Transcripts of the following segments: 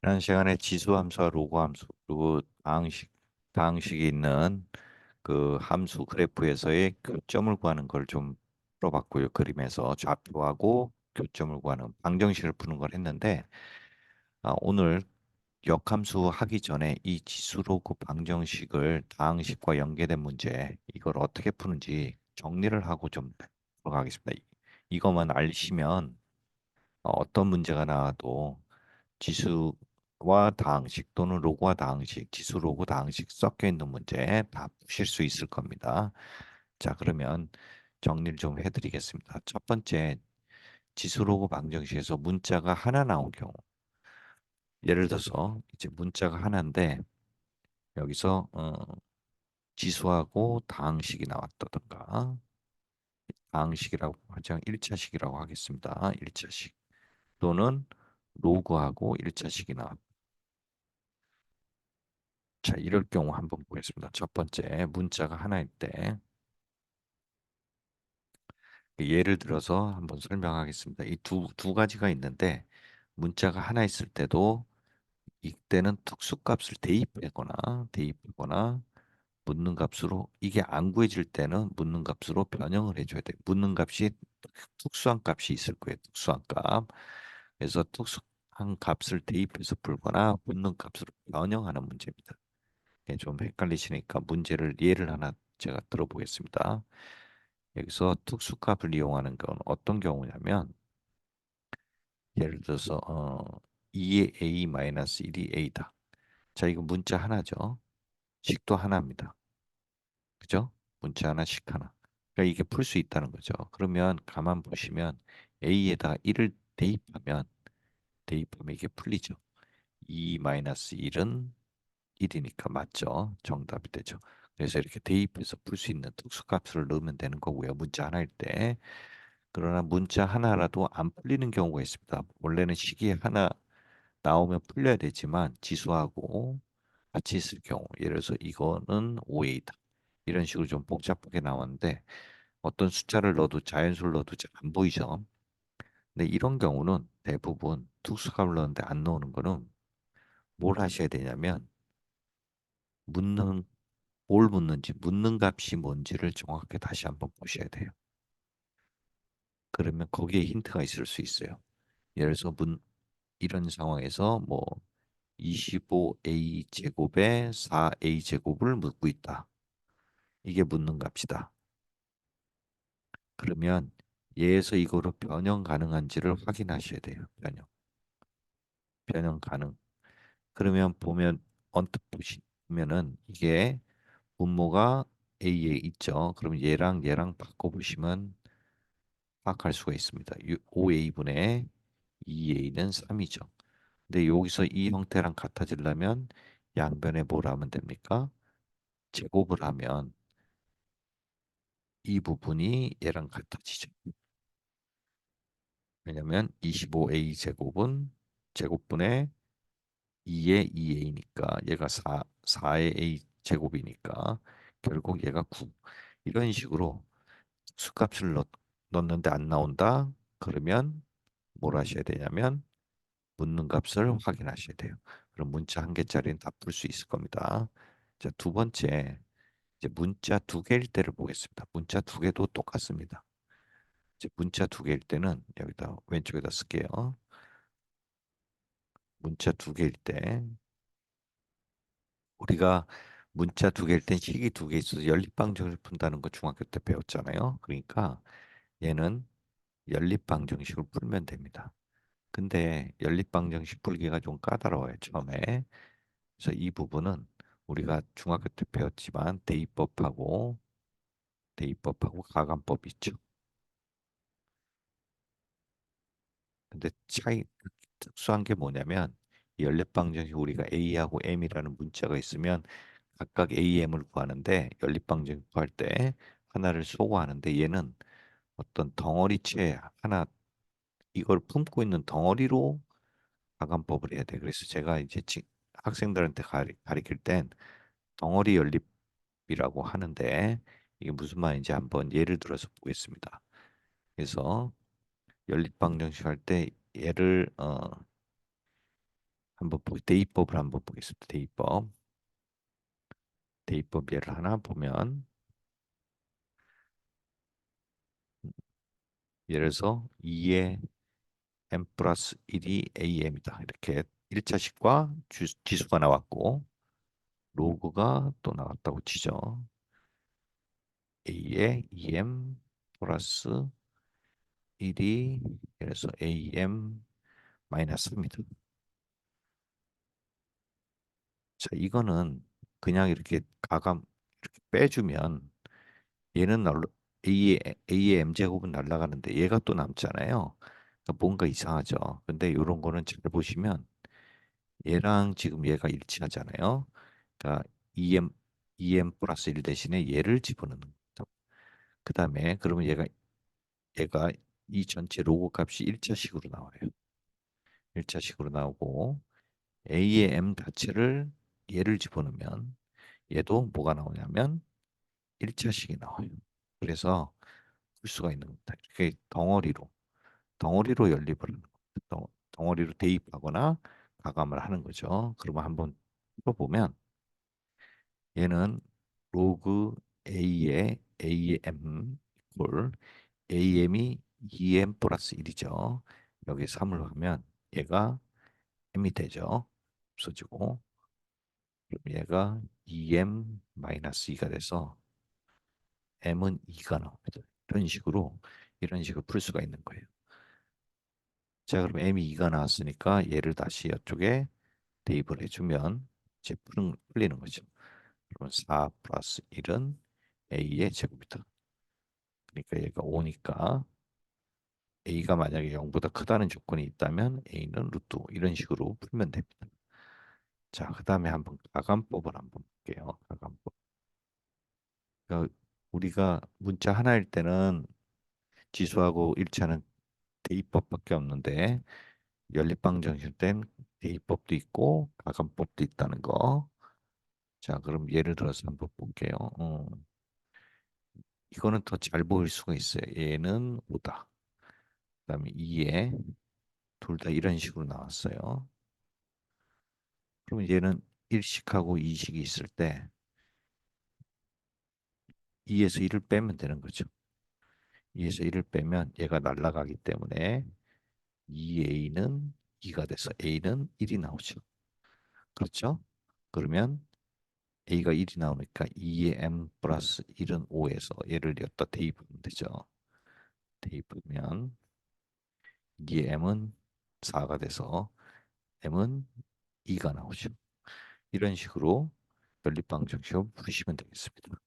지난 시간에 지수 함수와 로그 함수 그리고 다항식이 있는 그 함수 그래프에서의 교점을 구하는 걸 좀 풀어봤고요. 그림에서 좌표하고 교점을 구하는 방정식을 푸는 걸 했는데, 오늘 역함수 하기 전에 이 지수 로그 방정식을 다항식과 연계된 문제 이걸 어떻게 푸는지 정리를 하고 좀 들어가겠습니다. 이것만 알시면 어떤 문제가 나와도 지수와 다항식 또는 로그와 다항식, 지수 로그 다항식 섞여 있는 문제 다 푸실 수 있을 겁니다. 자, 그러면 정리를 좀 해드리겠습니다. 첫 번째, 지수 로그 방정식에서 문자가 하나 나온 경우, 예를 들어서 이제 문자가 하나인데 여기서 지수하고 다항식이 나왔다던가, 다항식이라고 하죠. 1차식이라고 하겠습니다. 1차식 또는 로그하고 1차식이 나왔다. 자, 이럴 경우 한번 보겠습니다. 첫 번째, 문자가 하나일 때, 예를 들어서 한번 설명하겠습니다. 이 두 가지가 있는데, 문자가 하나 있을 때도 이때는 특수값을 대입하거나 묻는 값으로, 이게 안 구해질 때는 묻는 값으로 변형을 해줘야 돼요. 묻는 값이 특수한 값이 있을 거예요. 특수한 값. 그래서 특수한 값을 대입해서 풀거나 묻는 값으로 변형하는 문제입니다. 좀 헷갈리시니까 문제를 예를 하나 제가 들어보겠습니다. 여기서 특수값을 이용하는 건 어떤 경우냐면, 예를 들어서 2의 a 마이너스 1이 a다. 자, 이거 문자 하나죠. 식도 하나입니다. 그죠? 문자 하나, 식 하나. 그러니까 이게 풀 수 있다는 거죠. 그러면 가만 보시면 a에다가 1을 대입하면 이게 풀리죠. 2 마이너스 1은 1이니까 맞죠? 정답이 되죠. 그래서 이렇게 대입해서 풀 수 있는 특수값을 넣으면 되는 거고요. 문자 하나일 때. 그러나 문자 하나라도 안 풀리는 경우가 있습니다. 원래는 식이 하나 나오면 풀려야 되지만 지수하고 같이 있을 경우, 예를 들어서 이거는 5a다. 이런 식으로 좀 복잡하게 나왔는데 어떤 숫자를 넣어도 자연수를 넣어도 잘 안 보이죠. 근데 이런 경우는 대부분 특수값을 넣었는데 안 나오는 거는 뭘 하셔야 되냐면, 묻는 뭘 묻는지, 묻는 값이 뭔지를 정확하게 다시 한번 보셔야 돼요. 그러면 거기에 힌트가 있을 수 있어요. 예를 들어서 이런 상황에서 뭐 25a 제곱에 4a 제곱을 묻고 있다. 이게 묻는 값이다. 그러면 얘에서 이거로 변형 가능한지를 확인하셔야 돼요. 변형 가능. 그러면 보면 언뜻 보시면은 이게 분모가 a에 있죠. 그럼 얘랑 바꿔보시면 파악할 수가 있습니다. 5a분의 2a는 3이죠. 근데 여기서 이 형태랑 같아지려면 양변에 뭘 하면 됩니까? 제곱을 하면 이 부분이 얘랑 같아지죠. 왜냐면 25a 제곱은 제곱분의 2의 2a니까 얘가 4의 a 제곱이니까 결국 얘가 9. 이런 식으로 수값을 넣는데 안 나온다. 그러면 뭘 하셔야 되냐면 묻는 값을 확인하셔야 돼요. 그럼 문자 한 개짜리는 다 풀 수 있을 겁니다. 자, 두 번째, 이제 문자 두 개일 때를 보겠습니다. 문자 두 개도 똑같습니다. 이제 문자 두 개일 때는 여기다 왼쪽에다 쓸게요. 문자 두 개일 때 우리가 문자 두 개일 땐 식이 두 개 있어서 연립방정식을 푼다는 거 중학교 때 배웠잖아요. 그러니까 얘는 연립방정식을 풀면 됩니다. 근데 연립방정식 풀기가 좀 까다로워요, 처음에. 그래서 이 부분은 우리가 중학교 때 배웠지만 대입법하고 가감법 있죠. 근데 특수한 게 뭐냐면, 이 연립방정식 우리가 A하고 M이라는 문자가 있으면 각각 AM을 구하는데, 연립방정식 구할 때 하나를 소거하는데, 얘는 어떤 덩어리체 하나, 이걸 품고 있는 덩어리로 가감법을 해야 돼. 그래서 제가 이제 학생들한테 가르칠 땐 덩어리 연립이라고 하는데, 이게 무슨 말인지 한번 예를 들어서 보겠습니다. 그래서 연립방정식 할 때 얘를 대입법을 한번 보겠습니다. 대입법 예를 하나 보면 예를 들어서 2의 m 플러스 1이 am이다. 이렇게 1차식과 지수가 나왔고 로그가 또 나왔다고 치죠. a의 2m 플러스 1이 예를 들어서 am 마이너스 3이다. 자, 이거는 그냥 이렇게 가감 이렇게 빼주면 얘는 A의 m제곱은 날아가는데 얘가 또 남잖아요. 그러니까 뭔가 이상하죠. 근데 이런 거는 잘 보시면 얘랑 지금 얘가 일치하잖아요. 그러니까 2m 2m 플러스 1 대신에 얘를 집어넣는 거죠. 그 다음에 그러면 얘가 이 전체 로고 값이 1차식으로 나와요. 1차식으로 나오고 A의 m 자체를 얘를 집어넣으면 얘도 뭐가 나오냐면 1차식이 나와요. 그래서 풀 수가 있는 겁니다. 이렇게 덩어리로 연립을 하는 겁니다. 덩어리로 대입하거나 가감을 하는 거죠. 그러면 한번 풀어보면 얘는 로그 A의 m 이퀄 am이 2m 플러스 1이죠. 여기 3을 하면 얘가 m이 되죠. 없어지고 그럼 얘가 2m 마이너스 2가 돼서 m은 2가 나옵니다. 이런 식으로 풀 수가 있는 거예요. 자, 그럼 m이 2가 나왔으니까 얘를 다시 이쪽에 대입을 해주면 이제 풀리는 거죠. 그러면 4 플러스 1은 a의 제곱이다. 그러니까 얘가 5니까 a가 만약에 0보다 크다는 조건이 있다면 a는 루트 5 이런 식으로 풀면 됩니다. 자, 그 다음에 한번 가감법을 한번 볼게요. 가감법. 그러니까 우리가 문자 하나일 때는 지수하고 일치하는 대입법밖에 없는데 연립방정식 땐 대입법도 있고 가감법도 있다는 거. 자, 그럼 예를 들어서 한번 볼게요. 이거는 더 잘 보일 수가 있어요. 얘는 5다. 그다음에 2에 둘 다 이런 식으로 나왔어요. 그러면 얘는 1식하고 2식이 있을 때 2에서 1을 빼면 되는 거죠. 2에서 1을 빼면 얘가 날아가기 때문에 2a는 2가 돼서 a는 1이 나오죠. 그렇죠? 그러면 a가 1이 나오니까 2의 m 플러스 1은 5에서 얘를 여기다 대입하면 되죠. 대입하면 2의 m은 4가 돼서 m은 2가 나오죠. 이런 식으로 연립방정식을 푸시면 되겠습니다.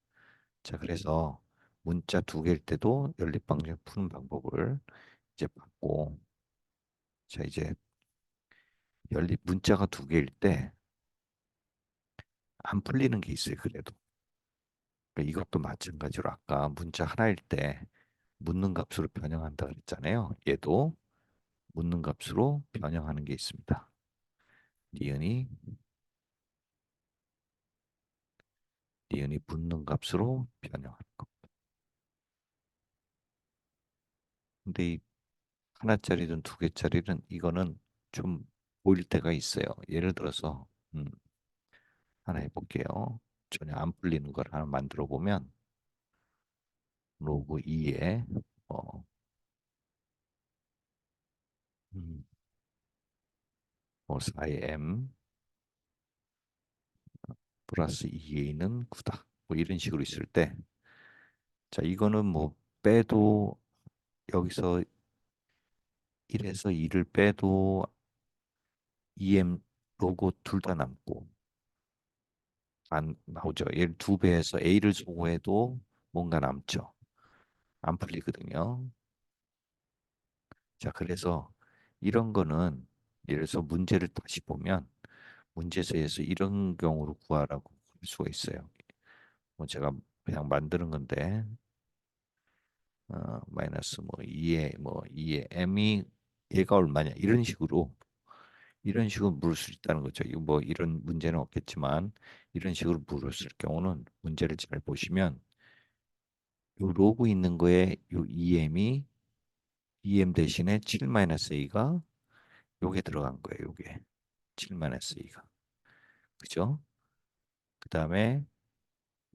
자, 그래서 문자 두 개일 때도 연립방정 푸는 방법을 이제 봤고, 자, 이제 연립 문자가 두 개일 때 안 풀리는 게 있어요. 그래도 그러니까 이것도 마찬가지로 아까 문자 하나일 때 묻는 값으로 변형한다 그랬잖아요. 얘도 묻는 값으로 변형하는 게 있습니다. 니은이 묻는 값으로 변형하는 거. 근데 이 하나짜리든 두 개짜리든 이거는 좀 보일 때가 있어요. 예를 들어서 하나 해볼게요. 전혀 안 풀리는 걸 하나 만들어 보면 로그 2에 어, 음, 4의 m 플러스 2a는 9다. 뭐 이런 식으로 있을 때, 자 이거는 뭐 빼도 여기서 1에서 2를 빼도 2m 로고 둘 다 남고 안 나오죠. 얘를 두 배해서 a를 소거해도 뭔가 남죠. 안 풀리거든요. 자, 그래서 이런 거는 예를 들어서 문제를 다시 보면 문제서에서 이런 경우로 구하라고 할 수가 있어요. 뭐 제가 그냥 만드는 건데 마이너스 뭐 2의 m이 얘가 얼마냐 이런 식으로 물을 수 있다는 거죠. 이거 뭐 이런 문제는 없겠지만 이런 식으로 물었을 경우는 문제를 잘 보시면 요 로그 있는 거에 요 2m이 2m 대신에 7 마이너스 a가 요게 들어간 거예요. 요게. 7-2가. 그죠? 그 다음에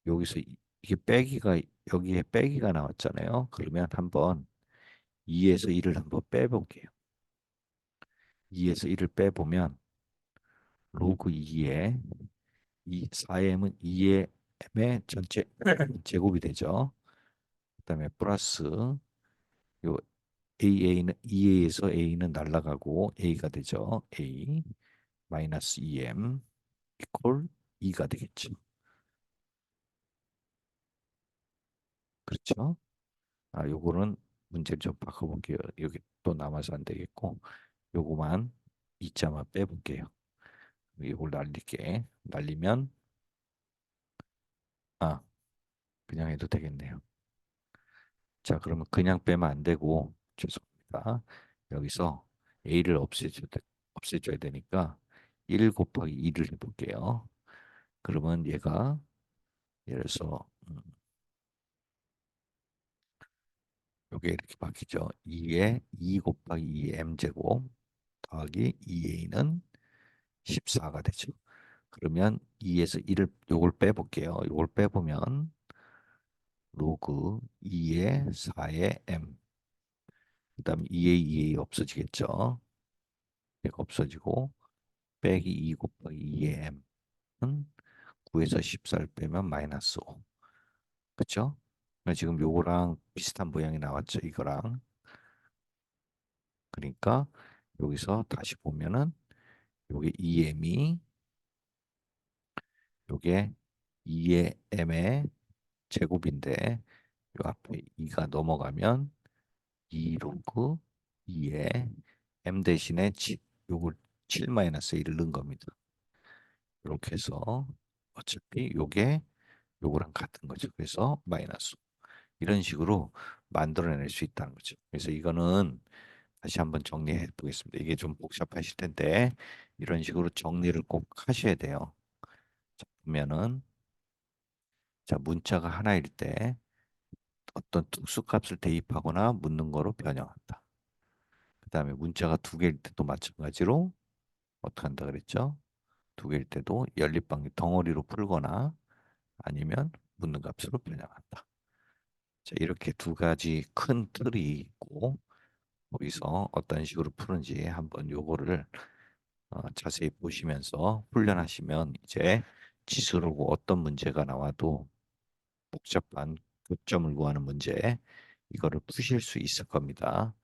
여기서 이게 빼기가 여기에 빼기가 나왔잖아요. 그러면 한번 2에서 1을 한번 빼볼게요. 2에서 1을 빼보면 로그 2에 4m은 2의 m의 전체 제곱이 되죠. 그다음에 플러스 요 AA는 2A에서 A는 날라가고 A가 되죠. A 마이너스 2M 이퀄 2가 되겠죠. 그렇죠? 요거는 문제를 좀 바꿔볼게요. 여기 또 남아서 안 되겠고 요거만 2자만 빼볼게요. 이걸 날리면 아 그냥 해도 되겠네요. 자 그러면 그냥 빼면 안 되고 죄송합니다. 여기서 a를 없애줘야 되니까 1 곱하기 2를 해볼게요. 그러면 얘가 예를 들어서 요게 이렇게 바뀌죠. 2에 2 곱하기 2 m제곱 더하기 2a는 14가 되죠. 그러면 2에서 1을 요걸 빼볼게요. 요걸 빼보면 로그 2의 4의 m 그다음 2a 2a 없어지겠죠. 얘가 없어지고 빼기 2 곱하기 2의 m은 9에서 14를 빼면 마이너스 5. 그쵸? 그러니까 지금 요거랑 비슷한 모양이 나왔죠. 이거랑. 그러니까 여기서 다시 보면은 요게 2m이 요게 2의 m의 제곱인데 요 앞에 2가 넘어가면 2 로그 2의 m 대신에 요걸 7-1을 넣은 겁니다. 이렇게 해서 어차피 요게 요거랑 같은 거죠. 그래서 마이너스 이런 식으로 만들어낼 수 있다는 거죠. 그래서 이거는 다시 한번 정리해 보겠습니다. 이게 좀 복잡하실 텐데 이런 식으로 정리를 꼭 하셔야 돼요. 자, 보면은 자 문자가 하나일 때 어떤 특수값을 대입하거나 묻는 거로 변형한다. 그 다음에 문자가 두 개일 때도 마찬가지로 어떻게 한다 그랬죠? 두 개일 때도 연립방식 덩어리로 풀거나 아니면 묻는 값으로 변형한다. 자, 이렇게 두 가지 큰 틀이 있고 거기서 어떤 식으로 푸는지 한번 요거를 자세히 보시면서 훈련하시면 이제 지수로 어떤 문제가 나와도 복잡한 교점을 구하는 문제 이거를 푸실 수 있을 겁니다.